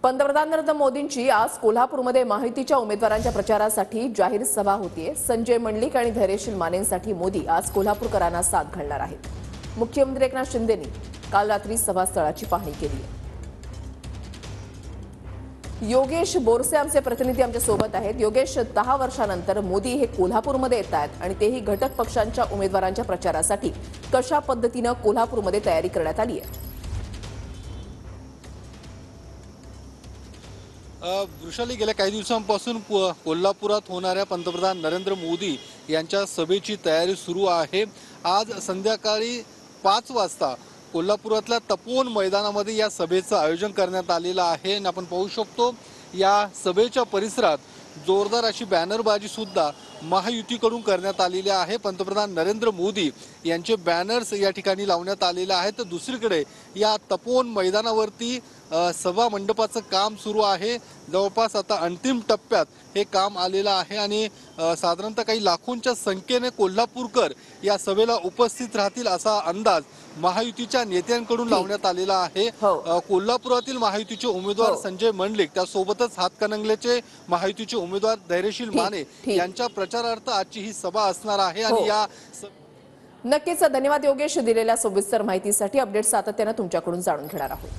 पंतप्रधान नरेंद्र मोदींची आज कोल्हापूरमध्ये महायुतीच्या उमेदवारांच्या प्रचारासाठी जाहीर सभा होतीये। संजय मंडलिक आणि धैर्यशील मानेंसाठी मोदी आज कोल्हापूरकरांना साथ घालणार आहेत। मुख्यमंत्री एकनाथ शिंदेंनी काल रात्री सभास्थळाची पाहणी केली आहे। योगेश बोरसे आमचे प्रतिनिधी आमच्या सोबत आहेत। योगेश, 10 वर्षांनंतर मोदी हे कोल्हापूरमध्ये येत आहेत आणि तेही घटक पक्षांच्या उमेदवारांच्या प्रचारासाठी कशा पद्धतीने कोल्हापूरमध्ये तयारी करण्यात आली आहे? वृषाली, गेल्या काही दिवसांपासून कोल्हापुरात होणाऱ्या पंतप्रधान नरेंद्र मोदी यांच्या सभेची तयारी सुरू आहे। आज संध्याकाळी 5 वाजता कोल्हापुरातल्या तपोवन मैदानामध्ये या सभेचं आयोजन करण्यात आलेलं आहे आणि आपण पाहू शकतो या सभेच्या परिसरात जोरदार अशी बॅनरबाजी सुद्धा महायुतीकडून करण्यात आलेली आहे। पंतप्रधान नरेंद्र मोदी यांचे बॅनर्स या ठिकाणी लावण्यात आलेले आहेत। तर दुसरीकडे या तपोवन मैदानावरती सभा मंडपाचं काम सुरू आहे। जवळपास आता अंतिम टप्प्यात हे काम आलेलं आहे आणि साधारणतः काही लाखोंच्या संख्येने कोल्हापूरकर या सभेला उपस्थित राहतील असा अंदाज महायुतीच्या नेत्यांकडून लावण्यात आलेला आहे। कोल्हापुरातील महायुतीचे उमेदवार संजय मंडलिक, त्यासोबतच हातकणंगलेचे महायुतीचे उमेदवार धैर्यशील माने यांच्या प्रचारार्थ आजची ही सभा असणार आहे। आणि या नक्कीच धन्यवाद योगेश, दिलेल्या सविस्तर माहितीसाठी। अपडेट सातत्याने तुमच्याकडून जाणून घेणार आहोत।